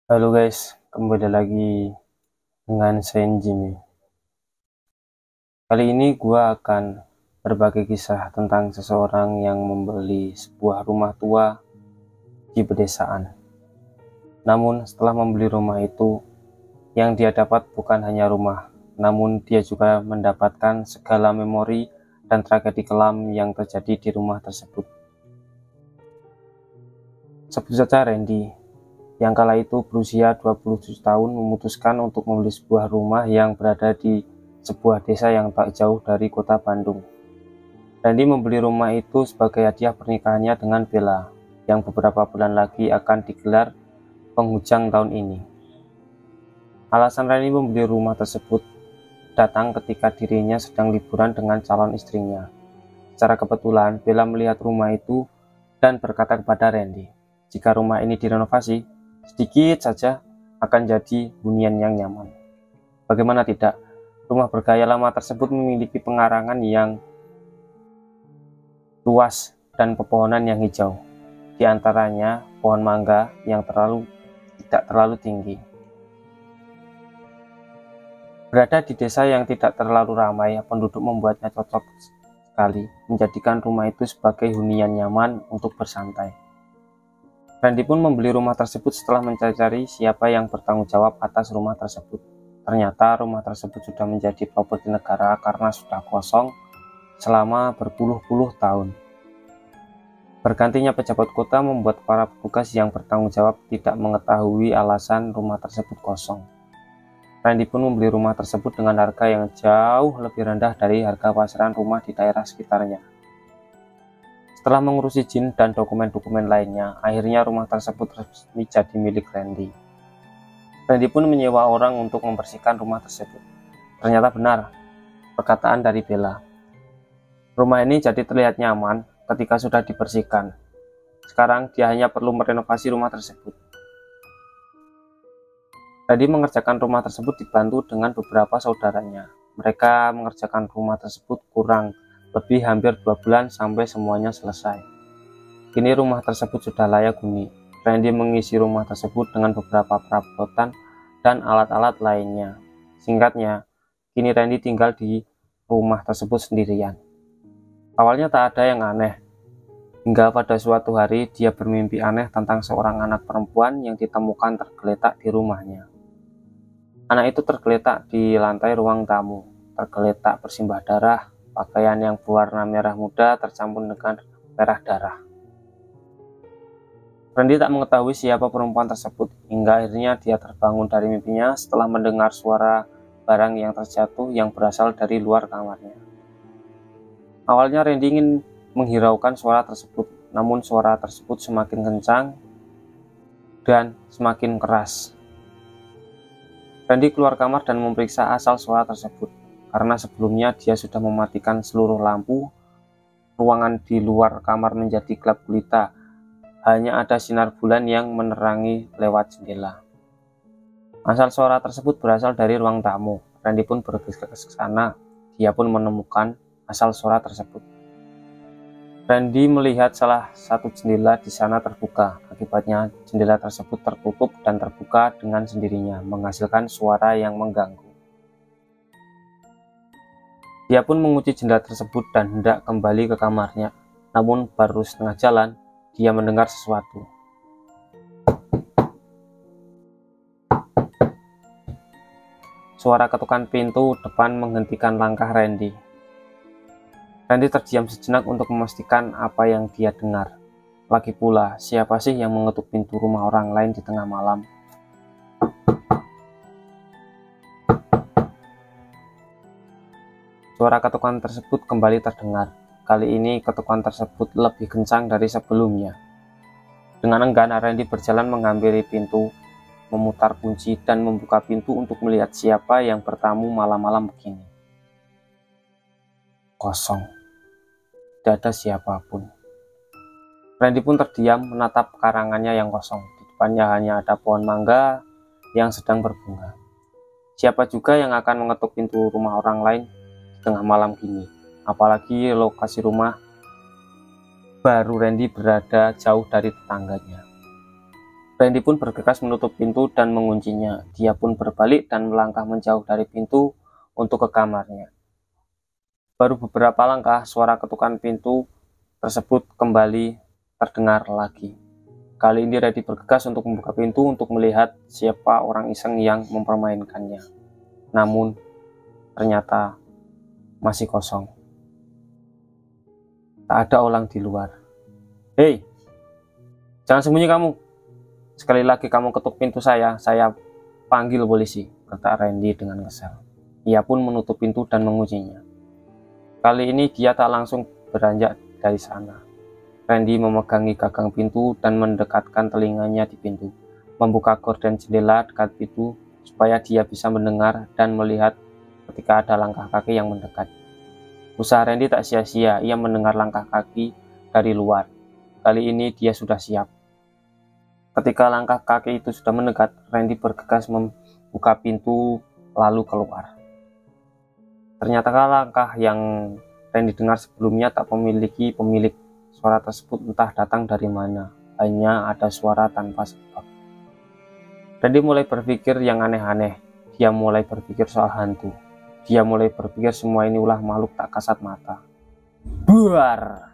Halo guys, kembali lagi dengan saya Jimmy. Kali ini gua akan berbagi kisah tentang seseorang yang membeli sebuah rumah tua di pedesaan. Namun setelah membeli rumah itu, yang dia dapat bukan hanya rumah, namun dia juga mendapatkan segala memori dan tragedi kelam yang terjadi di rumah tersebut. Sebut saja Randy, yang kala itu berusia 27 tahun memutuskan untuk membeli sebuah rumah yang berada di sebuah desa yang tak jauh dari kota Bandung. Randy membeli rumah itu sebagai hadiah pernikahannya dengan Bella, yang beberapa bulan lagi akan digelar penghujung tahun ini. Alasan Randy membeli rumah tersebut datang ketika dirinya sedang liburan dengan calon istrinya. Secara kebetulan, Bella melihat rumah itu dan berkata kepada Randy, jika rumah ini direnovasi, sedikit saja akan jadi hunian yang nyaman. Bagaimana tidak, rumah bergaya lama tersebut memiliki pengarangan yang luas dan pepohonan yang hijau. Di antaranya pohon mangga yang tidak terlalu tinggi. Berada di desa yang tidak terlalu ramai, penduduk membuatnya cocok sekali, menjadikan rumah itu sebagai hunian nyaman untuk bersantai. Randy pun membeli rumah tersebut setelah mencari-cari siapa yang bertanggung jawab atas rumah tersebut. Ternyata rumah tersebut sudah menjadi properti negara karena sudah kosong selama berpuluh-puluh tahun. Bergantinya pejabat kota membuat para petugas yang bertanggung jawab tidak mengetahui alasan rumah tersebut kosong. Randy pun membeli rumah tersebut dengan harga yang jauh lebih rendah dari harga pasaran rumah di daerah sekitarnya. Setelah mengurus izin dan dokumen-dokumen lainnya, akhirnya rumah tersebut resmi jadi milik Randy. Randy pun menyewa orang untuk membersihkan rumah tersebut. Ternyata benar perkataan dari Bella. Rumah ini jadi terlihat nyaman ketika sudah dibersihkan. Sekarang dia hanya perlu merenovasi rumah tersebut. Randy mengerjakan rumah tersebut dibantu dengan beberapa saudaranya. Mereka mengerjakan rumah tersebut kurang lebih hampir 2 bulan sampai semuanya selesai. Kini rumah tersebut sudah layak huni. Randy mengisi rumah tersebut dengan beberapa perabotan dan alat-alat lainnya. Singkatnya, kini Randy tinggal di rumah tersebut sendirian. Awalnya tak ada yang aneh, hingga pada suatu hari dia bermimpi aneh tentang seorang anak perempuan yang ditemukan tergeletak di rumahnya. Anak itu tergeletak di lantai ruang tamu, tergeletak bersimbah darah, pakaian yang berwarna merah muda tercampur dengan merah darah. Randy tak mengetahui siapa perempuan tersebut, hingga akhirnya dia terbangun dari mimpinya setelah mendengar suara barang yang terjatuh yang berasal dari luar kamarnya. Awalnya Randy ingin menghiraukan suara tersebut, namun suara tersebut semakin kencang dan semakin keras. Randy keluar kamar dan memeriksa asal suara tersebut. Karena sebelumnya dia sudah mematikan seluruh lampu, ruangan di luar kamar menjadi gelap gulita. Hanya ada sinar bulan yang menerangi lewat jendela. Asal suara tersebut berasal dari ruang tamu. Randy pun bergegas ke sana. Dia pun menemukan asal suara tersebut. Randy melihat salah satu jendela di sana terbuka. Akibatnya jendela tersebut tertutup dan terbuka dengan sendirinya, menghasilkan suara yang mengganggu. Dia pun mengunci jendela tersebut dan hendak kembali ke kamarnya. Namun baru setengah jalan, dia mendengar sesuatu. Suara ketukan pintu depan menghentikan langkah Randy. Randy terdiam sejenak untuk memastikan apa yang dia dengar. Lagi pula, siapa sih yang mengetuk pintu rumah orang lain di tengah malam? Suara ketukan tersebut kembali terdengar. Kali ini ketukan tersebut lebih kencang dari sebelumnya. Dengan enggan, Randy berjalan menghampiri pintu, memutar kunci dan membuka pintu untuk melihat siapa yang bertamu malam-malam begini. Kosong. Tidak ada siapapun. Randy pun terdiam menatap karangannya yang kosong. Di depannya hanya ada pohon mangga yang sedang berbunga. Siapa juga yang akan mengetuk pintu rumah orang lain tengah malam gini, apalagi lokasi rumah baru Randy berada jauh dari tetangganya. Randy pun bergegas menutup pintu dan menguncinya. Dia pun berbalik dan melangkah menjauh dari pintu untuk ke kamarnya. Baru beberapa langkah, suara ketukan pintu tersebut kembali terdengar lagi. Kali ini Randy bergegas untuk membuka pintu untuk melihat siapa orang iseng yang mempermainkannya. Namun, ternyata masih kosong. Tak ada orang di luar. "Hei, jangan sembunyi kamu. Sekali lagi kamu ketuk pintu saya panggil polisi," kata Randy dengan kesal. Ia pun menutup pintu dan menguncinya. Kali ini dia tak langsung beranjak dari sana. Randy memegangi gagang pintu dan mendekatkan telinganya di pintu, membuka gorden jendela dekat pintu supaya dia bisa mendengar dan melihat ketika ada langkah kaki yang mendekat. Usaha Randy tak sia-sia, ia mendengar langkah kaki dari luar. Kali ini dia sudah siap. Ketika langkah kaki itu sudah mendekat, Randy bergegas membuka pintu lalu keluar. Ternyata langkah yang Randy dengar sebelumnya tak memiliki pemilik. Suara tersebut entah datang dari mana, hanya ada suara tanpa sebab. Randy mulai berpikir yang aneh-aneh. Dia mulai berpikir soal hantu. Dia mulai berpikir semua ini ulah makhluk tak kasat mata. Buar!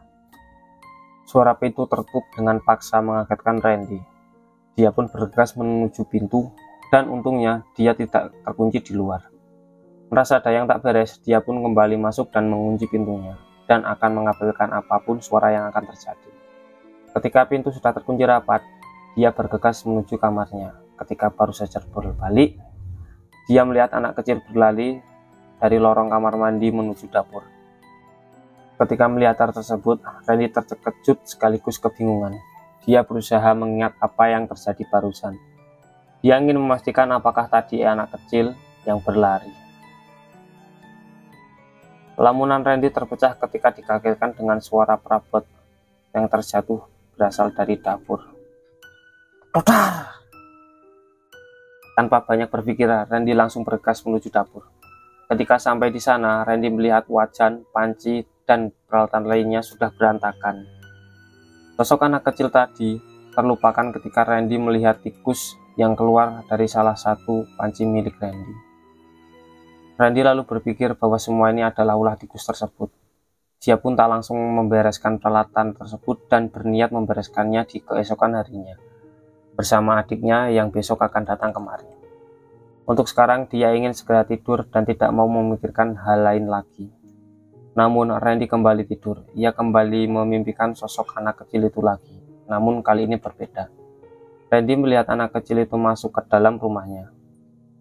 Suara pintu tertutup dengan paksa mengagetkan Randy. Dia pun bergegas menuju pintu, dan untungnya dia tidak terkunci di luar. Merasa ada yang tak beres, dia pun kembali masuk dan mengunci pintunya, dan akan mengabaikan apapun suara yang akan terjadi. Ketika pintu sudah terkunci rapat, dia bergegas menuju kamarnya. Ketika baru saja berbalik, dia melihat anak kecil berlari dari lorong kamar mandi menuju dapur. Ketika melihat hal tersebut, Randy terkejut sekaligus kebingungan. Dia berusaha mengingat apa yang terjadi barusan. Dia ingin memastikan apakah tadi anak kecil yang berlari. Lamunan Randy terpecah ketika dikagetkan dengan suara perabot yang terjatuh berasal dari dapur. Todar! Tanpa banyak berpikir, Randy langsung bergegas menuju dapur. Ketika sampai di sana, Randy melihat wajan, panci, dan peralatan lainnya sudah berantakan. Sosok anak kecil tadi terlupakan ketika Randy melihat tikus yang keluar dari salah satu panci milik Randy. Randy lalu berpikir bahwa semua ini adalah ulah tikus tersebut. Dia pun tak langsung membereskan peralatan tersebut dan berniat membereskannya di keesokan harinya bersama adiknya yang besok akan datang kemari. Untuk sekarang dia ingin segera tidur dan tidak mau memikirkan hal lain lagi. Namun Randy kembali tidur. Ia kembali memimpikan sosok anak kecil itu lagi. Namun kali ini berbeda. Randy melihat anak kecil itu masuk ke dalam rumahnya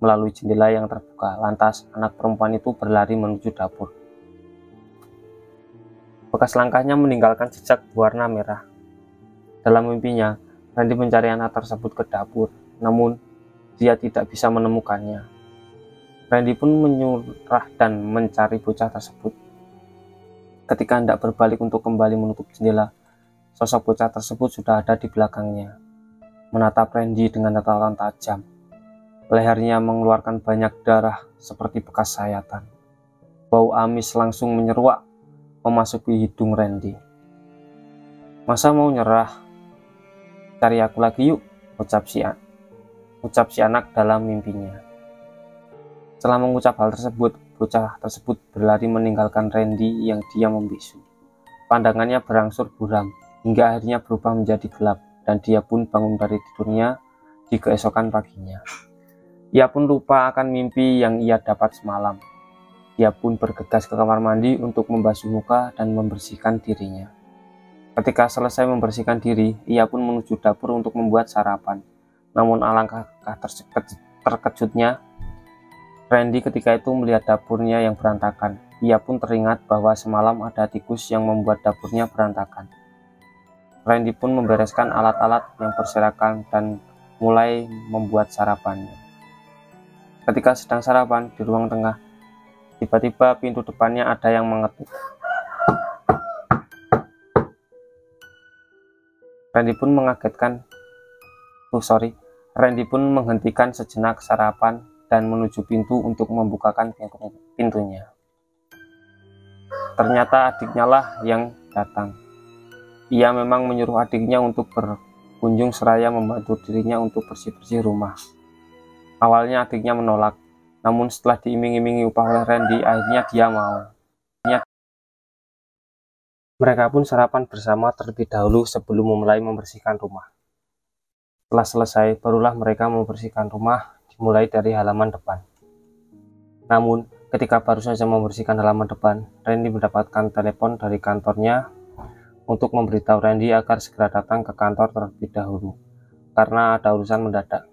melalui jendela yang terbuka. Lantas anak perempuan itu berlari menuju dapur. Bekas langkahnya meninggalkan jejak berwarna merah. Dalam mimpinya, Randy mencari anak tersebut ke dapur. Namun dia tidak bisa menemukannya. Randy pun menyerah dan mencari bocah tersebut. Ketika hendak berbalik untuk kembali menutup jendela, sosok bocah tersebut sudah ada di belakangnya, menatap Randy dengan tatapan tajam. Lehernya mengeluarkan banyak darah seperti bekas sayatan. Bau amis langsung menyeruak memasuki hidung Randy. "Masa mau nyerah? Cari aku lagi yuk," ucap si anak dalam mimpinya. Setelah mengucap hal tersebut, bocah tersebut berlari meninggalkan Randy yang diam membisu. Pandangannya berangsur buram, hingga akhirnya berubah menjadi gelap, dan dia pun bangun dari tidurnya di keesokan paginya. Ia pun lupa akan mimpi yang ia dapat semalam. Ia pun bergegas ke kamar mandi untuk membasuh muka dan membersihkan dirinya. Ketika selesai membersihkan diri, ia pun menuju dapur untuk membuat sarapan. Namun alangkah terkejutnya Randy ketika itu melihat dapurnya yang berantakan. Ia pun teringat bahwa semalam ada tikus yang membuat dapurnya berantakan. Randy pun membereskan alat-alat yang berserakan dan mulai membuat sarapannya. Ketika sedang sarapan di ruang tengah, tiba-tiba pintu depannya ada yang mengetuk. Randy pun menghentikan sejenak sarapan dan menuju pintu untuk membukakan pintunya. Ternyata adiknya lah yang datang. Ia memang menyuruh adiknya untuk berkunjung seraya membantu dirinya untuk bersih-bersih rumah. Awalnya adiknya menolak, namun setelah diiming-imingi upah oleh Randy, akhirnya dia mau. Mereka pun sarapan bersama terlebih dahulu sebelum memulai membersihkan rumah. Setelah selesai, barulah mereka membersihkan rumah, dimulai dari halaman depan. Namun, ketika baru saja membersihkan halaman depan, Randy mendapatkan telepon dari kantornya untuk memberitahu Randy agar segera datang ke kantor terlebih dahulu, karena ada urusan mendadak.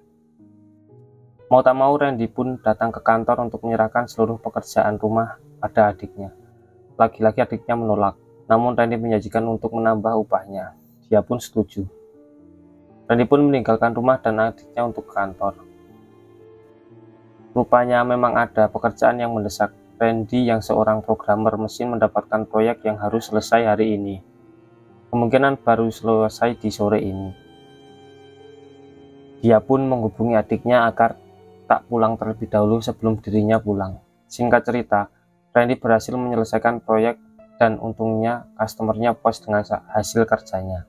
Mau tak mau, Randy pun datang ke kantor untuk menyerahkan seluruh pekerjaan rumah pada adiknya. Lagi-lagi adiknya menolak, namun Randy menjanjikan untuk menambah upahnya. Dia pun setuju. Randy pun meninggalkan rumah dan adiknya untuk ke kantor. Rupanya memang ada pekerjaan yang mendesak. Randy yang seorang programmer mesin mendapatkan proyek yang harus selesai hari ini. Kemungkinan baru selesai di sore ini. Dia pun menghubungi adiknya agar tak pulang terlebih dahulu sebelum dirinya pulang. Singkat cerita, Randy berhasil menyelesaikan proyek dan untungnya customernya puas dengan hasil kerjanya.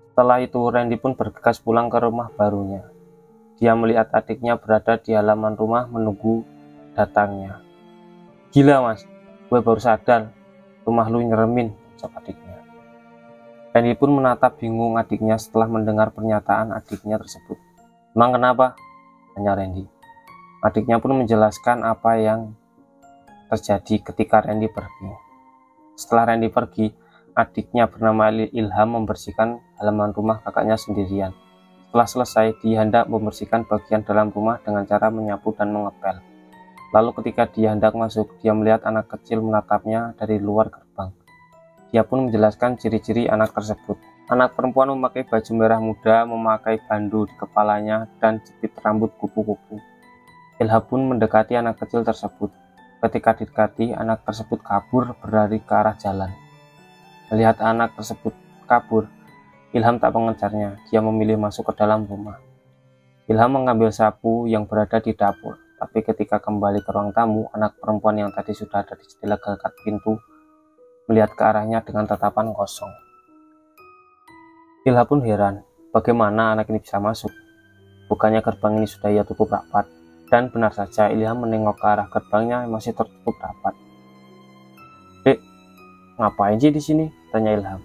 Setelah itu, Randy pun bergegas pulang ke rumah barunya. Dia melihat adiknya berada di halaman rumah menunggu datangnya. "Gila mas, gue baru sadar, rumah lu nyeremin," ucap adiknya. Randy pun menatap bingung adiknya setelah mendengar pernyataan adiknya tersebut. "Emang kenapa?" tanya Randy. Adiknya pun menjelaskan apa yang terjadi ketika Randy pergi. Setelah Randy pergi, adiknya bernama Ilham membersihkan halaman rumah kakaknya sendirian. Setelah selesai, dia hendak membersihkan bagian dalam rumah dengan cara menyapu dan mengepel. Lalu ketika dia hendak masuk, dia melihat anak kecil menatapnya dari luar gerbang. Dia pun menjelaskan ciri-ciri anak tersebut. Anak perempuan memakai baju merah muda, memakai bandu di kepalanya, dan jepit rambut kupu-kupu. Ilham pun mendekati anak kecil tersebut. Ketika didekati, anak tersebut kabur berlari ke arah jalan. Melihat anak tersebut kabur, Ilham tak mengejarnya. Dia memilih masuk ke dalam rumah. Ilham mengambil sapu yang berada di dapur, tapi ketika kembali ke ruang tamu, anak perempuan yang tadi sudah ada di jendela dekat pintu melihat ke arahnya dengan tatapan kosong. Ilham pun heran, bagaimana anak ini bisa masuk? Bukannya gerbang ini sudah ia tutup rapat? Dan benar saja, Ilham menengok ke arah gerbangnya yang masih tertutup rapat. "Dek, ngapain sih di sini?" tanya Ilham.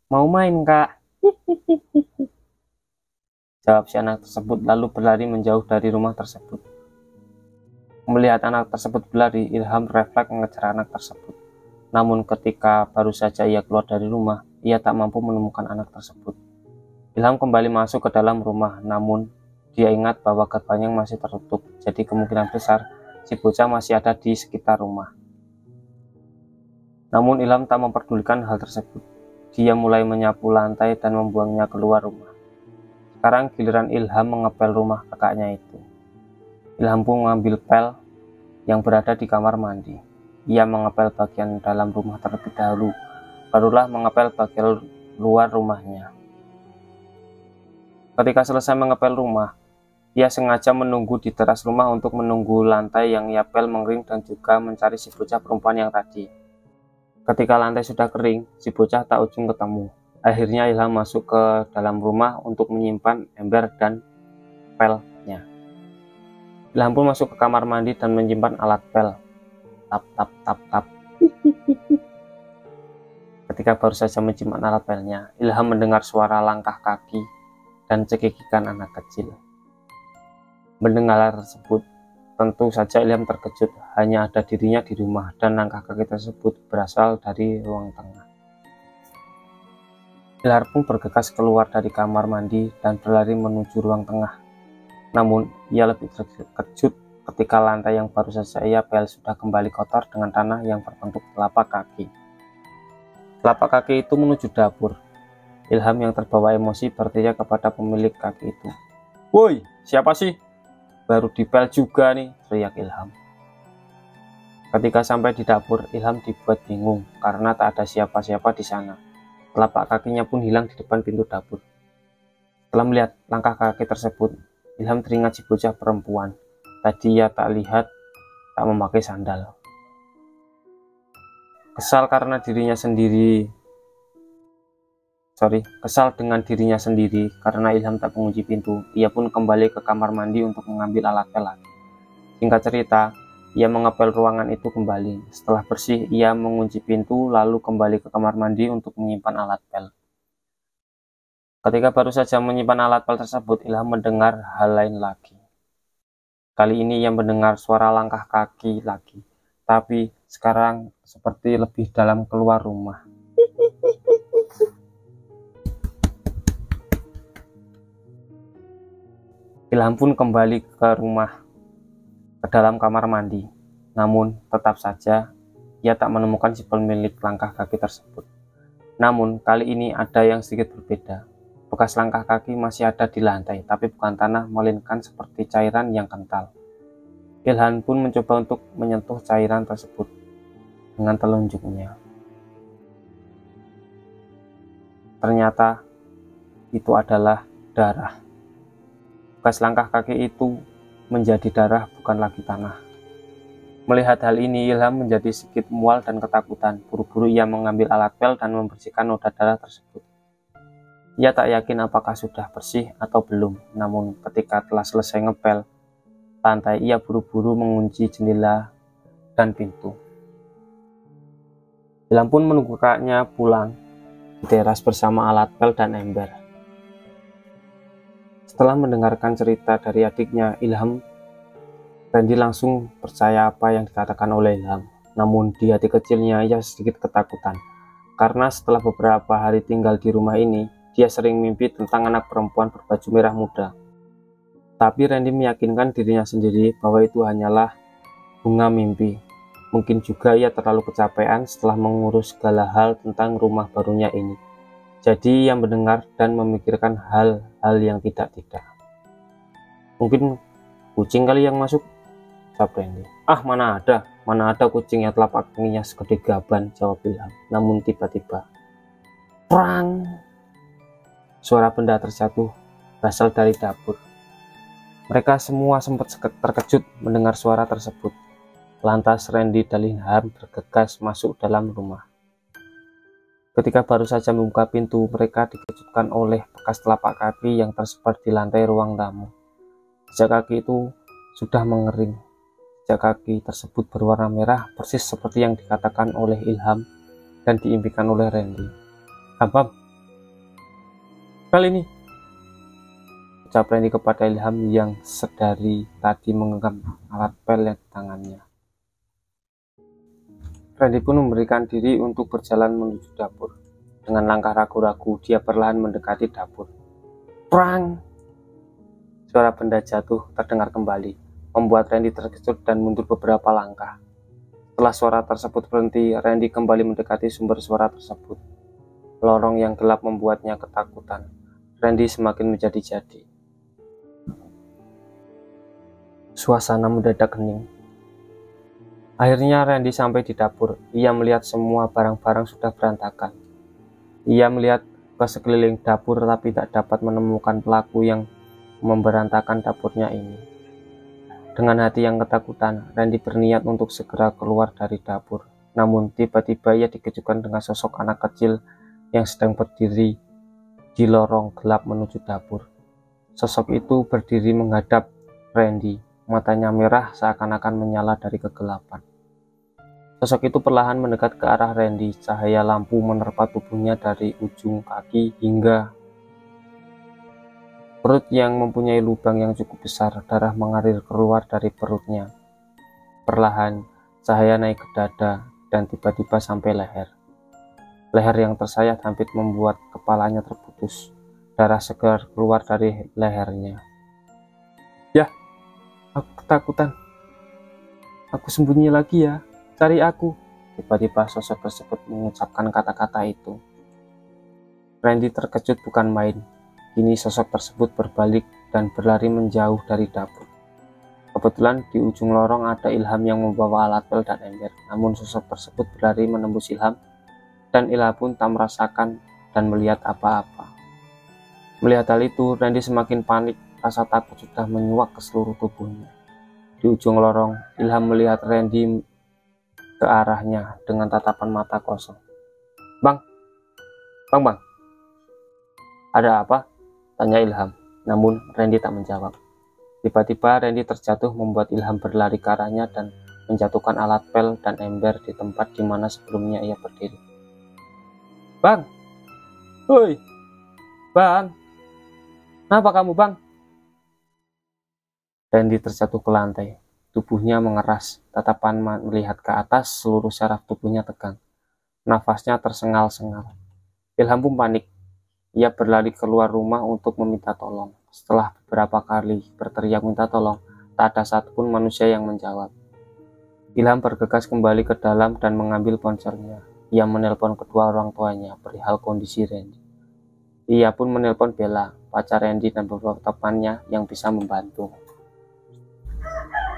"Mau main, Kak," jawab si anak tersebut, lalu berlari menjauh dari rumah tersebut. Melihat anak tersebut berlari, Ilham refleks mengejar anak tersebut. Namun ketika baru saja ia keluar dari rumah, ia tak mampu menemukan anak tersebut. Ilham kembali masuk ke dalam rumah, namun dia ingat bahwa gerbangnya masih tertutup, jadi kemungkinan besar si bocah masih ada di sekitar rumah. Namun Ilham tak memperdulikan hal tersebut. Dia mulai menyapu lantai dan membuangnya keluar rumah. Sekarang giliran Ilham mengepel rumah kakaknya itu. Ilham pun mengambil pel yang berada di kamar mandi. Ia mengepel bagian dalam rumah terlebih dahulu, barulah mengepel bagian luar rumahnya. Ketika selesai mengepel rumah, ia sengaja menunggu di teras rumah untuk menunggu lantai yang ia pel mengering dan juga mencari si bocah perempuan yang tadi. Ketika lantai sudah kering, si bocah tak ujung ketemu. Akhirnya Ilham masuk ke dalam rumah untuk menyimpan ember dan pelnya. Ilham pun masuk ke kamar mandi dan menyimpan alat pel. Tap tap tap tap. Ketika baru saja menyimpan alat pelnya, Ilham mendengar suara langkah kaki dan cekikikan anak kecil. Mendengar hal tersebut, tentu saja Ilham terkejut. Hanya ada dirinya di rumah dan langkah kaki tersebut berasal dari ruang tengah. Ilham pun bergegas keluar dari kamar mandi dan berlari menuju ruang tengah. Namun, ia lebih terkejut ketika lantai yang baru saja ia pel sudah kembali kotor dengan tanah yang berbentuk telapak kaki. Telapak kaki itu menuju dapur. Ilham yang terbawa emosi berteriak kepada pemilik kaki itu. "Woi, siapa sih? Baru dipel juga nih," teriak Ilham. Ketika sampai di dapur, Ilham dibuat bingung karena tak ada siapa-siapa di sana. Telapak kakinya pun hilang di depan pintu dapur. Setelah melihat langkah kaki tersebut, Ilham teringat si bocah perempuan. Tadi ia tak lihat tak memakai sandal. Kesal karena dirinya sendiri Kesal dengan dirinya sendiri karena Ilham tak mengunci pintu, ia pun kembali ke kamar mandi untuk mengambil alat pel lagi. Singkat cerita, ia mengepel ruangan itu kembali. Setelah bersih, ia mengunci pintu lalu kembali ke kamar mandi untuk menyimpan alat pel. Ketika baru saja menyimpan alat pel tersebut, Ilham mendengar hal lain lagi. Kali ini ia mendengar suara langkah kaki lagi, tapi sekarang seperti lebih dalam keluar rumah. Ilham pun kembali ke dalam kamar mandi. Namun tetap saja ia tak menemukan si pemilik langkah kaki tersebut. Namun kali ini ada yang sedikit berbeda. Bekas langkah kaki masih ada di lantai, tapi bukan tanah melainkan seperti cairan yang kental. Ilham pun mencoba untuk menyentuh cairan tersebut dengan telunjuknya. Ternyata itu adalah darah. Bekas langkah kaki itu menjadi darah, bukan lagi tanah. Melihat hal ini, Ilham menjadi sedikit mual dan ketakutan. Buru-buru ia mengambil alat pel dan membersihkan noda darah tersebut. Ia tak yakin apakah sudah bersih atau belum, namun ketika telah selesai ngepel lantai, ia buru-buru mengunci jendela dan pintu. Ilham pun menunggu kakaknya pulang di teras bersama alat pel dan ember. Setelah mendengarkan cerita dari adiknya, Randy langsung percaya apa yang dikatakan oleh Ilham. Namun di hati kecilnya ia sedikit ketakutan, karena setelah beberapa hari tinggal di rumah ini, dia sering mimpi tentang anak perempuan berbaju merah muda. Tapi Randy meyakinkan dirinya sendiri bahwa itu hanyalah bunga mimpi. Mungkin juga ia terlalu kecapean setelah mengurus segala hal tentang rumah barunya ini. Jadi ia mendengar dan memikirkan hal-hal yang tidak-tidak. Mungkin kucing kali yang masuk, jawab Randy. Mana ada kucing yang telapak kakinya segede gaban, jawab Ilham. Namun tiba-tiba, prang! Suara benda terjatuh berasal dari dapur. Mereka semua sempat terkejut mendengar suara tersebut. Lantas Randy dan Ilham bergegas masuk dalam rumah. Ketika baru saja membuka pintu, mereka dikejutkan oleh bekas telapak kaki yang tersebar di lantai ruang tamu. Jejak kaki itu sudah mengering. Jejak kaki tersebut berwarna merah, persis seperti yang dikatakan oleh Ilham dan diimpikan oleh Randy. Bam, kali ini, ucap Randy kepada Ilham yang sedari tadi menggenggam alat pel yang di tangannya. Randy pun memberikan diri untuk berjalan menuju dapur. Dengan langkah ragu-ragu, dia perlahan mendekati dapur. Prang! Suara benda jatuh terdengar kembali, membuat Randy terkejut dan mundur beberapa langkah. Setelah suara tersebut berhenti, Randy kembali mendekati sumber suara tersebut. Lorong yang gelap membuatnya ketakutan. Randy semakin menjadi-jadi. Suasana mendadak hening. Akhirnya Randy sampai di dapur. Ia melihat semua barang-barang sudah berantakan. Ia melihat ke sekeliling dapur tapi tak dapat menemukan pelaku yang memberantakan dapurnya ini. Dengan hati yang ketakutan, Randy berniat untuk segera keluar dari dapur. Namun tiba-tiba ia dikejutkan dengan sosok anak kecil yang sedang berdiri di lorong gelap menuju dapur. Sosok itu berdiri menghadap Randy. Matanya merah seakan-akan menyala dari kegelapan. Sosok itu perlahan mendekat ke arah Randy. Cahaya lampu menerpa tubuhnya dari ujung kaki hingga perut yang mempunyai lubang yang cukup besar. Darah mengalir keluar dari perutnya. Perlahan, cahaya naik ke dada dan tiba-tiba sampai leher. Leher yang tersayat hampir membuat kepalanya terputus. Darah segar keluar dari lehernya. Ya, aku ketakutan. Aku sembunyi lagi ya. Cari aku. Tiba-tiba sosok tersebut mengucapkan kata-kata itu. Randy terkejut bukan main. Kini sosok tersebut berbalik dan berlari menjauh dari dapur. Kebetulan di ujung lorong ada Ilham yang membawa alat pel dan ember. Namun sosok tersebut berlari menembus Ilham dan Ilham pun tak merasakan dan melihat apa-apa. Melihat hal itu, Randy semakin panik. Rasa takut sudah menyuak ke seluruh tubuhnya. Di ujung lorong, Ilham melihat Randy ke arahnya dengan tatapan mata kosong. Bang, "Ada apa?" tanya Ilham. Namun Randy tak menjawab. Tiba-tiba Randy terjatuh membuat Ilham berlari ke arahnya dan menjatuhkan alat pel dan ember di tempat di mana sebelumnya ia berdiri. "Bang! Woi! Bang! Kenapa kamu, Bang?" Randy terjatuh ke lantai. Tubuhnya mengeras, tatapan melihat ke atas, seluruh saraf tubuhnya tegang. Nafasnya tersengal-sengal. Ilham pun panik. Ia berlari keluar rumah untuk meminta tolong. Setelah beberapa kali berteriak minta tolong, tak ada satupun manusia yang menjawab. Ilham bergegas kembali ke dalam dan mengambil ponselnya. Ia menelpon kedua orang tuanya perihal kondisi Randy. Ia pun menelpon Bella, pacar Randy, dan beberapa temannya yang bisa membantu.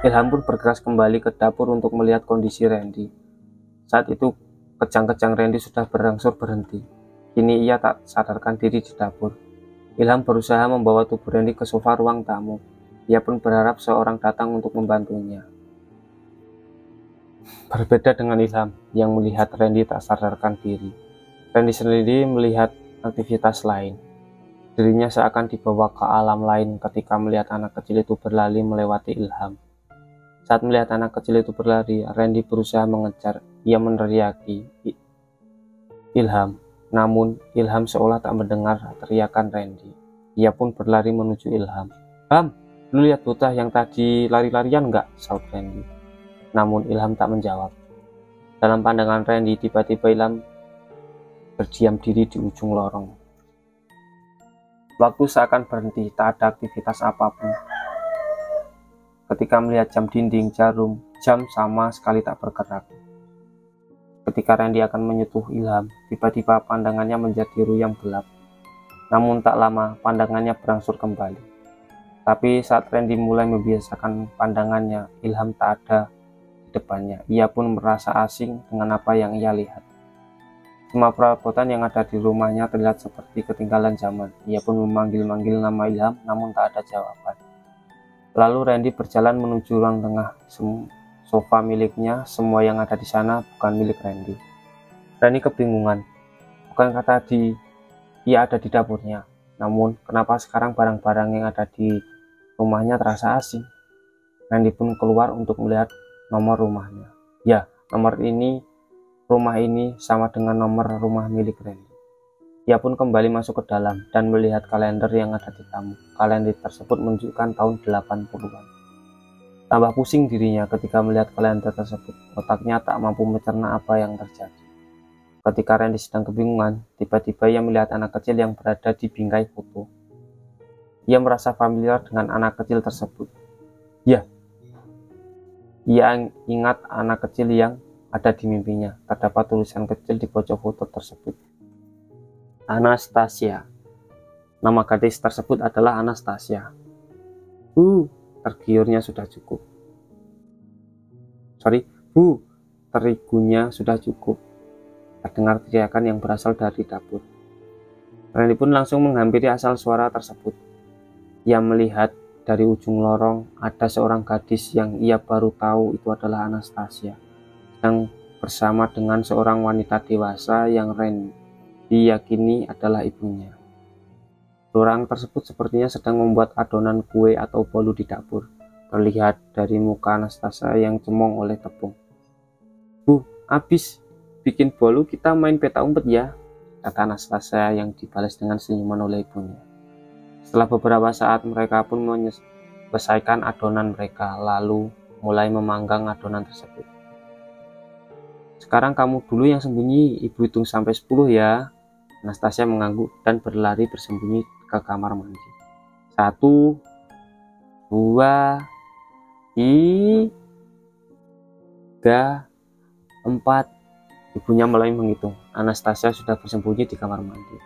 Ilham pun bergegas kembali ke dapur untuk melihat kondisi Randy. Saat itu, kejang-kejang Randy sudah berangsur berhenti. Kini ia tak sadarkan diri di dapur. Ilham berusaha membawa tubuh Randy ke sofa ruang tamu. Ia pun berharap seorang datang untuk membantunya. Berbeda dengan Ilham yang melihat Randy tak sadarkan diri. Randy sendiri melihat aktivitas lain. Dirinya seakan dibawa ke alam lain ketika melihat anak kecil itu berlari melewati Ilham. Saat melihat anak kecil itu berlari, Randy berusaha mengejar. Ia meneriaki Ilham, namun Ilham seolah tak mendengar teriakan Randy. Ia pun berlari menuju Ilham. "Ham, lu lihat bocah yang tadi lari-larian nggak?" saut Randy. Namun Ilham tak menjawab. Dalam pandangan Randy, tiba-tiba Ilham berdiam diri di ujung lorong. Waktu seakan berhenti, tak ada aktivitas apapun. Ketika melihat jam dinding jarum, jam sama sekali tak bergerak. Ketika Randy akan menyentuh Ilham, tiba-tiba pandangannya menjadi ruyam gelap. Namun tak lama, pandangannya berangsur kembali. Tapi saat Randy mulai membiasakan pandangannya, Ilham tak ada di depannya. Ia pun merasa asing dengan apa yang ia lihat. Semua perabotan yang ada di rumahnya terlihat seperti ketinggalan zaman. Ia pun memanggil-manggil nama Ilham, namun tak ada jawaban. Lalu Randy berjalan menuju ruang tengah. Sofa miliknya, semua yang ada di sana bukan milik Randy. Randy kebingungan. Bukankah tadi ia ada di dapurnya? Namun kenapa sekarang barang-barang yang ada di rumahnya terasa asing? Randy pun keluar untuk melihat nomor rumahnya. Ya, rumah ini sama dengan nomor rumah milik Randy. Ia pun kembali masuk ke dalam dan melihat kalender yang ada di tamu. Kalender tersebut menunjukkan tahun 80-an. Tambah pusing dirinya ketika melihat kalender tersebut. Otaknya tak mampu mencerna apa yang terjadi. Ketika Randy sedang kebingungan, tiba-tiba ia melihat anak kecil yang berada di bingkai foto. Ia merasa familiar dengan anak kecil tersebut. Ya, ia ingat anak kecil yang ada di mimpinya. Terdapat tulisan kecil di pojok foto tersebut. Anastasia. Nama gadis tersebut adalah Anastasia. Tergiurnya sudah cukup. Terigunya sudah cukup. Terdengar teriakan yang berasal dari dapur. Randy pun langsung menghampiri asal suara tersebut. Ia melihat dari ujung lorong ada seorang gadis yang ia baru tahu itu adalah Anastasia, yang bersama dengan seorang wanita dewasa yang Randy diyakini adalah ibunya. Orang tersebut sepertinya sedang membuat adonan kue atau bolu di dapur. Terlihat dari muka Anastasia yang cemong oleh tepung. "Bu, habis bikin bolu kita main peta umpet ya," kata Anastasia yang dibalas dengan senyuman oleh ibunya. Setelah beberapa saat mereka pun menyelesaikan adonan mereka, lalu mulai memanggang adonan tersebut. "Sekarang kamu dulu yang sembunyi, ibu hitung sampai 10 ya." Anastasia mengangguk dan berlari bersembunyi ke kamar mandi. 1, 2, 3, 4. Ibunya mulai menghitung. Anastasia sudah bersembunyi di kamar mandi.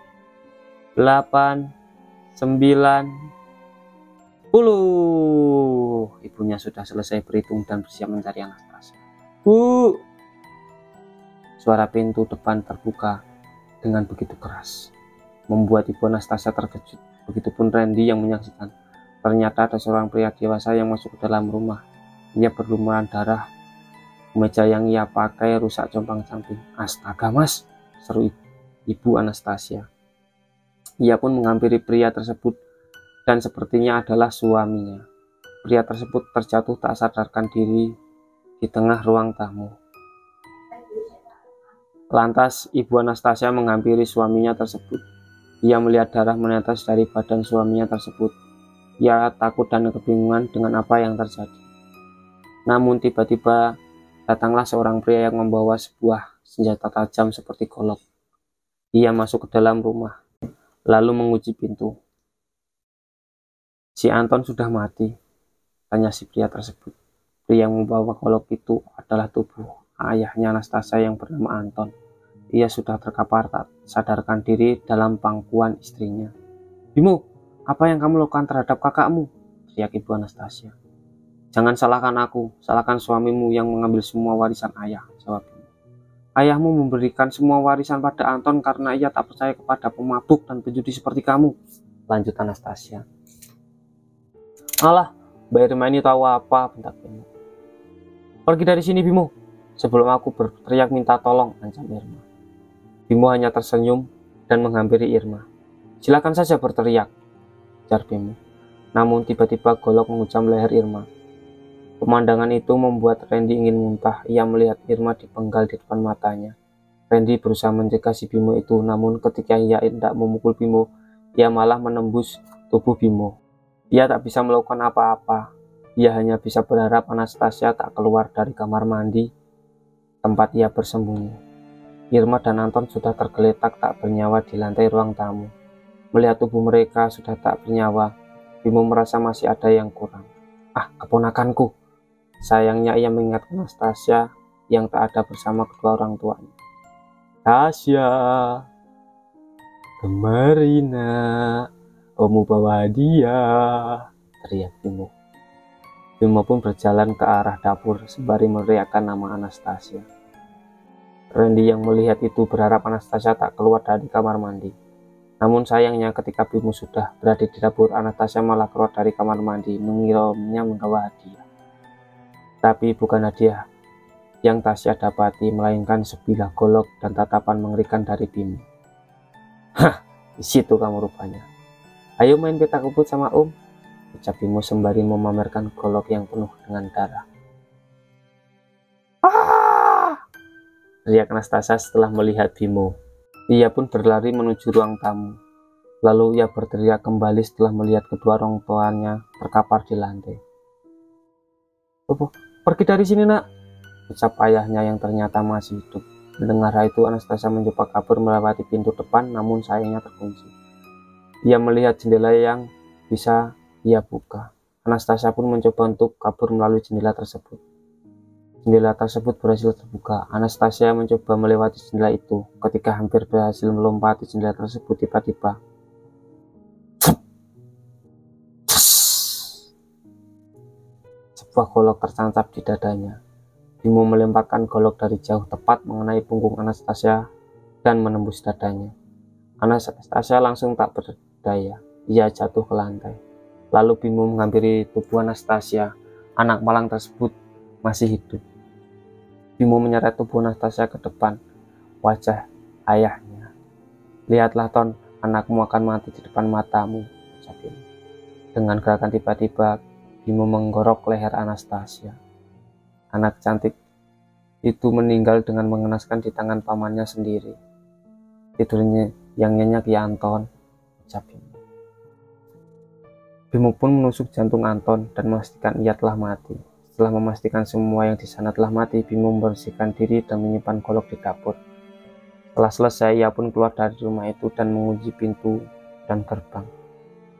8, 9, 10. Ibunya sudah selesai berhitung dan bersiap mencari Anastasia. "Bu!" Suara pintu depan terbuka dengan begitu keras, membuat ibu Anastasia terkejut. Begitupun Randy yang menyaksikan. Ternyata ada seorang pria dewasa yang masuk ke dalam rumah. Ia berlumuran darah. Kemeja yang ia pakai rusak compang-camping. "Astaga mas," seru ibu Anastasia. Ia pun menghampiri pria tersebut dan sepertinya adalah suaminya. Pria tersebut terjatuh tak sadarkan diri di tengah ruang tamu. Lantas Ibu Anastasia menghampiri suaminya tersebut. Ia melihat darah menetes dari badan suaminya tersebut. Ia takut dan kebingungan dengan apa yang terjadi. Namun tiba-tiba datanglah seorang pria yang membawa sebuah senjata tajam seperti golok. Ia masuk ke dalam rumah, lalu mengunci pintu. Si Anton sudah mati, tanya si pria tersebut. Pria yang membawa golok itu adalah tubuh ayahnya Anastasia yang bernama Anton. Ia sudah terkapar tak sadarkan diri dalam pangkuan istrinya. "Bimo, apa yang kamu lakukan terhadap kakakmu?" teriak Ibu Anastasia. "Jangan salahkan aku, salahkan suamimu yang mengambil semua warisan ayah," jawab Bimo. "Ayahmu memberikan semua warisan pada Anton karena ia tak percaya kepada pemabuk dan penjudi seperti kamu," lanjut Anastasia. "Alah, Mbak Irma ini tahu apa?" bentak Bimo. "Pergi dari sini, Bimo, sebelum aku berteriak minta tolong," ancam Irma. Bimo hanya tersenyum dan menghampiri Irma. "Silakan saja berteriak," ujar Bimo. Namun tiba-tiba golok menghujam leher Irma. Pemandangan itu membuat Randy ingin muntah. Ia melihat Irma dipenggal di depan matanya. Randy berusaha mencegah si Bimo itu, namun ketika ia hendak memukul Bimo, ia malah menembus tubuh Bimo. Ia tak bisa melakukan apa-apa. Ia hanya bisa berharap Anastasia tak keluar dari kamar mandi tempat ia bersembunyi. Irma dan Anton sudah tergeletak tak bernyawa di lantai ruang tamu. Melihat tubuh mereka sudah tak bernyawa, Bimo merasa masih ada yang kurang. "Ah, keponakanku!" Sayangnya ia mengingat Anastasia yang tak ada bersama kedua orang tuanya. "Tasya, kemari nak, kamu bawa hadiah," teriak Bimo. Bimo pun berjalan ke arah dapur sembari meneriakkan nama Anastasia. Randy yang melihat itu berharap Anastasia tak keluar dari kamar mandi. Namun sayangnya ketika Bimo sudah berada di dapur, Anastasia malah keluar dari kamar mandi mengirimnya membawa hadiah. Tapi bukan hadiah yang Tasya dapati, melainkan sebilah golok dan tatapan mengerikan dari Bimo. "Hah, di situ kamu rupanya. Ayo main petak umpet sama Om," ucap Bimo sembari memamerkan golok yang penuh dengan darah. "Ah!" teriak Anastasia setelah melihat Bimo. Ia pun berlari menuju ruang tamu. Lalu ia berteriak kembali setelah melihat kedua orang tuanya terkapar di lantai. "Pergi dari sini, nak," ucap ayahnya yang ternyata masih hidup. Mendengar hal itu, Anastasia mencoba kabur melewati pintu depan, namun sayangnya terkunci. Ia melihat jendela yang bisa ia buka. Anastasia pun mencoba untuk kabur melalui jendela tersebut. Jendela tersebut berhasil terbuka. Anastasia mencoba melewati jendela itu. Ketika hampir berhasil melompati jendela tersebut, tiba-tiba sebuah golok tertancap di dadanya. Bimo melemparkan golok dari jauh tepat mengenai punggung Anastasia dan menembus dadanya. Anastasia langsung tak berdaya. Ia jatuh ke lantai. Lalu Bimo menghampiri tubuh Anastasia. Anak malang tersebut masih hidup. Bimo menyeret tubuh Anastasia ke depan wajah ayahnya. "Lihatlah, Ton, anakmu akan mati di depan matamu," ucap Bimo. Dengan gerakan tiba-tiba, Bimo menggorok leher Anastasia. Anak cantik itu meninggal dengan mengenaskan di tangan pamannya sendiri. "Tidurnya yang nyenyak ya, Anton," ucap Bimo. Bimo pun menusuk jantung Anton dan memastikan ia telah mati. Setelah memastikan semua yang di sana telah mati, Bimo membersihkan diri dan menyimpan golok di dapur. Setelah selesai, ia pun keluar dari rumah itu dan mengunci pintu dan gerbang.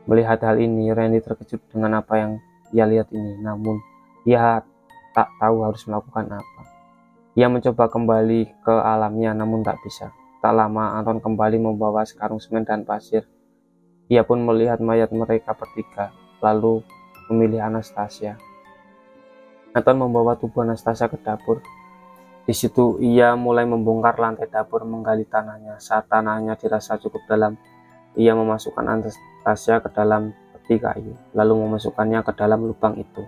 Melihat hal ini, Randy terkejut dengan apa yang ia lihat ini, namun ia tak tahu harus melakukan apa. Ia mencoba kembali ke alamnya, namun tak bisa. Tak lama, Anton kembali membawa sekarung semen dan pasir. Ia pun melihat mayat mereka bertiga, lalu memilih Anastasia. Anton membawa tubuh Anastasia ke dapur. Di situ ia mulai membongkar lantai dapur, menggali tanahnya. Saat tanahnya dirasa cukup dalam, ia memasukkan Anastasia ke dalam peti kayu, lalu memasukkannya ke dalam lubang itu.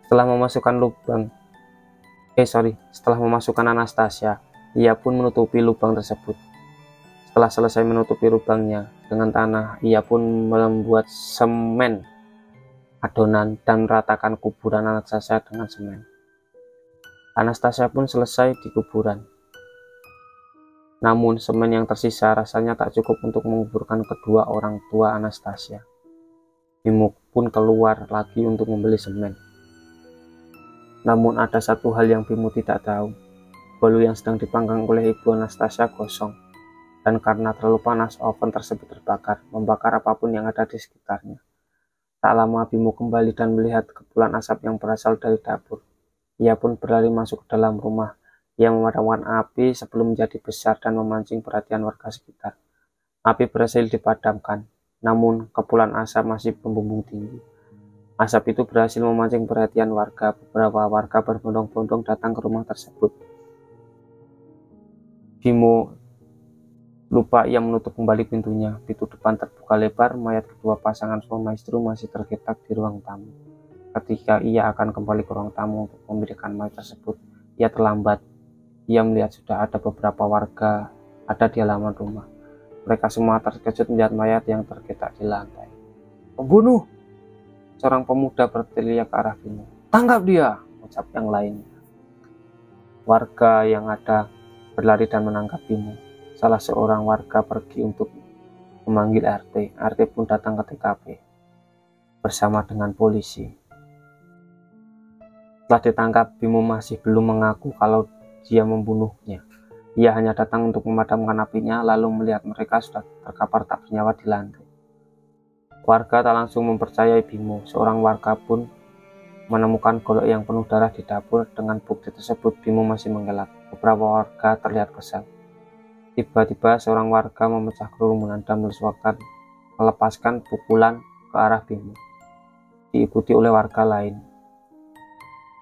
Setelah memasukkan Anastasia, ia pun menutupi lubang tersebut. Setelah selesai menutupi lubangnya dengan tanah, ia pun membuat semen adonan dan meratakan kuburan Anastasia dengan semen. Anastasia pun selesai di kuburan. Namun semen yang tersisa rasanya tak cukup untuk menguburkan kedua orang tua Anastasia. Bimo pun keluar lagi untuk membeli semen. Namun ada satu hal yang Bimo tidak tahu. Bolu yang sedang dipanggang oleh ibu Anastasia gosong. Dan karena terlalu panas, oven tersebut terbakar, membakar apapun yang ada di sekitarnya. Tak lama Bimo kembali dan melihat kepulan asap yang berasal dari dapur. Ia pun berlari masuk ke dalam rumah. Ia memadamkan api sebelum menjadi besar dan memancing perhatian warga sekitar. Api berhasil dipadamkan, namun kepulan asap masih membumbung tinggi. Asap itu berhasil memancing perhatian warga. Beberapa warga berbondong-bondong datang ke rumah tersebut. Bimo lupa ia menutup kembali pintunya. Pintu depan terbuka lebar, mayat kedua pasangan suami istri masih tergeletak di ruang tamu. Ketika ia akan kembali ke ruang tamu untuk membersihkan mayat tersebut, ia terlambat. Ia melihat sudah ada beberapa warga ada di halaman rumah. Mereka semua terkejut melihat mayat yang tergeletak di lantai. "Pembunuh!" Seorang pemuda berteriak ke arah Bimo. "Tangkap dia!" ucap yang lainnya. Warga yang ada berlari dan menangkap Bimo. Salah seorang warga pergi untuk memanggil RT. RT pun datang ke TKP bersama dengan polisi. Setelah ditangkap, Bimo masih belum mengaku kalau dia membunuhnya. Ia hanya datang untuk memadamkan apinya, lalu melihat mereka sudah terkapar tak bernyawa di lantai. Warga tak langsung mempercayai Bimo. Seorang warga pun menemukan golok yang penuh darah di dapur. Dengan bukti tersebut, Bimo masih menggelak. Beberapa warga terlihat kesal. Tiba-tiba seorang warga memecah kerumunan dan melepaskan pukulan ke arah Bimo, diikuti oleh warga lain.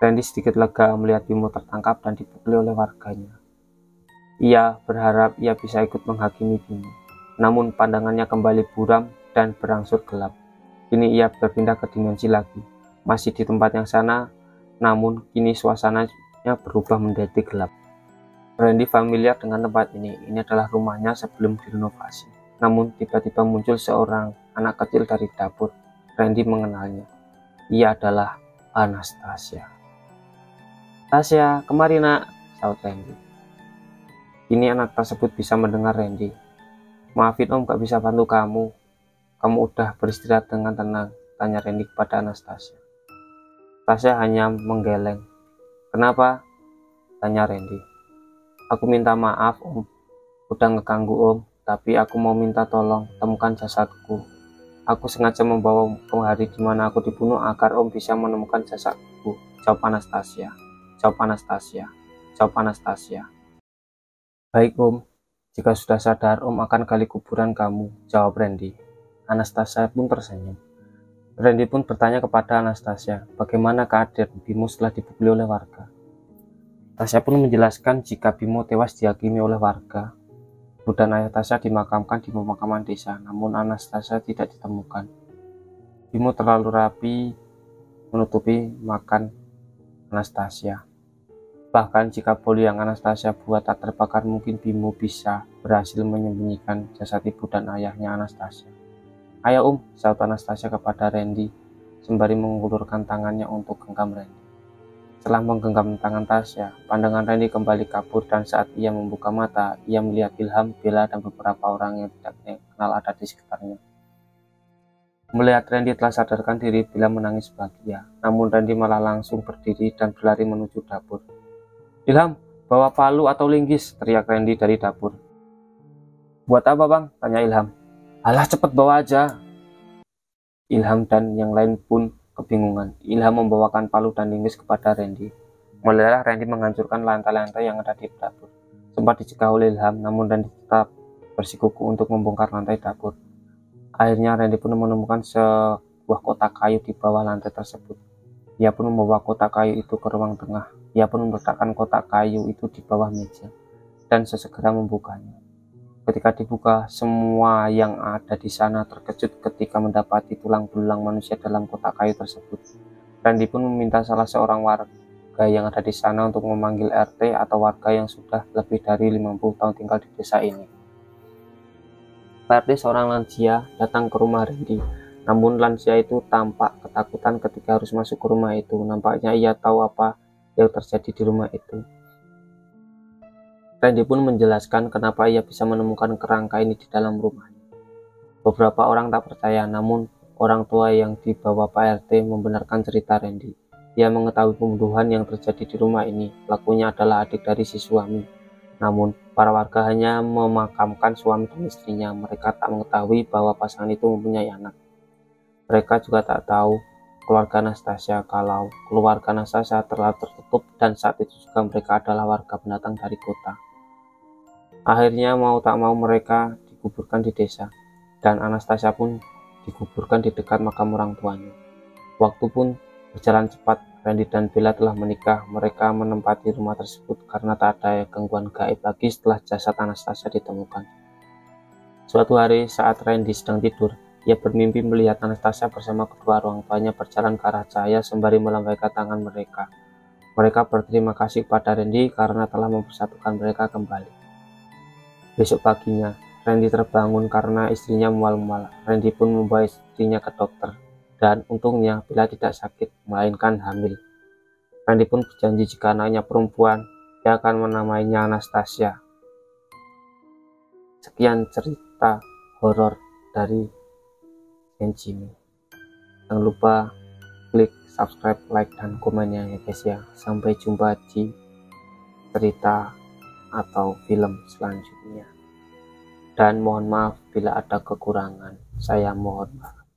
Randy sedikit lega melihat Bimo tertangkap dan dipukuli oleh warganya. Ia berharap ia bisa ikut menghakimi Bimo, namun pandangannya kembali buram dan berangsur gelap. Kini ia berpindah ke dimensi lagi, masih di tempat yang sana, namun kini suasananya berubah menjadi gelap. Randy familiar dengan tempat ini. Ini adalah rumahnya sebelum direnovasi. Namun tiba-tiba muncul seorang anak kecil dari dapur. Randy mengenalnya. Ia adalah Anastasia. "Tasya, kemari nak," saut Randy. Kini anak tersebut bisa mendengar Randy. "Maafin om gak bisa bantu kamu. Kamu udah beristirahat dengan tenang?" tanya Randy kepada Anastasia. Tasya hanya menggeleng. "Kenapa?" tanya Randy. "Aku minta maaf om, udah ngeganggu om, tapi aku mau minta tolong temukan jasadku. Aku sengaja membawa ke hari dimana aku dibunuh agar om bisa menemukan jasadku," jawab Anastasia. Jawab Anastasia. Jawab Anastasia. "Baik om, jika sudah sadar om akan gali kuburan kamu," jawab Randy. Anastasia pun tersenyum. Randy pun bertanya kepada Anastasia, bagaimana keadaan Bimo setelah dipukuli oleh warga. Tasya pun menjelaskan jika Bimo tewas dihakimi oleh warga. Ibu dan ayah Tasya dimakamkan di pemakaman desa, namun Anastasia tidak ditemukan. Bimo terlalu rapi menutupi makam Anastasia. Bahkan jika bolu yang Anastasia buat tak terbakar, mungkin Bimo bisa berhasil menyembunyikan jasad ibu dan ayahnya Anastasia. "Ayo saut Anastasia kepada Randy sembari mengulurkan tangannya untuk genggam Randy. Setelah menggenggam tangan Tasya, pandangan Randy kembali kabur dan saat ia membuka mata, ia melihat Ilham, Bella, dan beberapa orang yang tidak kenal ada di sekitarnya. Melihat Randy telah sadarkan diri, Bella menangis bahagia. Namun Randy malah langsung berdiri dan berlari menuju dapur. "Ilham, bawa palu atau linggis," teriak Randy dari dapur. "Buat apa bang?" tanya Ilham. "Alah cepet bawa aja." Ilham dan yang lain pun kebingungan. Ilham membawakan palu dan linggis kepada Randy. Mulailah Randy menghancurkan lantai-lantai yang ada di dapur. Sempat dicegah oleh Ilham, namun Randy tetap bersikukuh untuk membongkar lantai dapur. Akhirnya Randy pun menemukan sebuah kotak kayu di bawah lantai tersebut. Ia pun membawa kotak kayu itu ke ruang tengah. Ia pun meletakkan kotak kayu itu di bawah meja dan sesegera membukanya. Ketika dibuka, semua yang ada di sana terkejut ketika mendapati tulang belulang manusia dalam kotak kayu tersebut. Randy pun meminta salah seorang warga yang ada di sana untuk memanggil RT atau warga yang sudah lebih dari 50 tahun tinggal di desa ini. Pak RT seorang lansia datang ke rumah Randy. Namun lansia itu tampak ketakutan ketika harus masuk ke rumah itu. Nampaknya ia tahu apa yang terjadi di rumah itu. Randy pun menjelaskan kenapa ia bisa menemukan kerangka ini di dalam rumahnya. Beberapa orang tak percaya, namun orang tua yang dibawa Pak RT membenarkan cerita Randy. Ia mengetahui pembunuhan yang terjadi di rumah ini. Pelakunya adalah adik dari si suami. Namun, para warga hanya memakamkan suami dan istrinya. Mereka tak mengetahui bahwa pasangan itu mempunyai anak. Mereka juga tak tahu keluarga Anastasia kalau keluarga Anastasia terlalu tertutup dan saat itu juga mereka adalah warga pendatang dari kota. Akhirnya mau tak mau mereka dikuburkan di desa. Dan Anastasia pun dikuburkan di dekat makam orang tuanya. Waktu pun berjalan cepat. Randy dan Bella telah menikah. Mereka menempati rumah tersebut karena tak ada gangguan gaib lagi setelah jasad Anastasia ditemukan. Suatu hari saat Randy sedang tidur, ia bermimpi melihat Anastasia bersama kedua orang tuanya berjalan ke arah cahaya sembari melambaikan tangan mereka. Mereka berterima kasih kepada Randy karena telah mempersatukan mereka kembali. Besok paginya, Randy terbangun karena istrinya mual-mual. Randy pun membawa istrinya ke dokter. Dan untungnya Bella tidak sakit, melainkan hamil. Randy pun berjanji jika anaknya perempuan, dia akan menamainya Anastasia. Sekian cerita horor dari Jimmy. Jangan lupa klik subscribe, like, dan komennya ya guys ya. Sampai jumpa di cerita atau film selanjutnya. Dan mohon maaf bila ada kekurangan. Saya mohon maaf.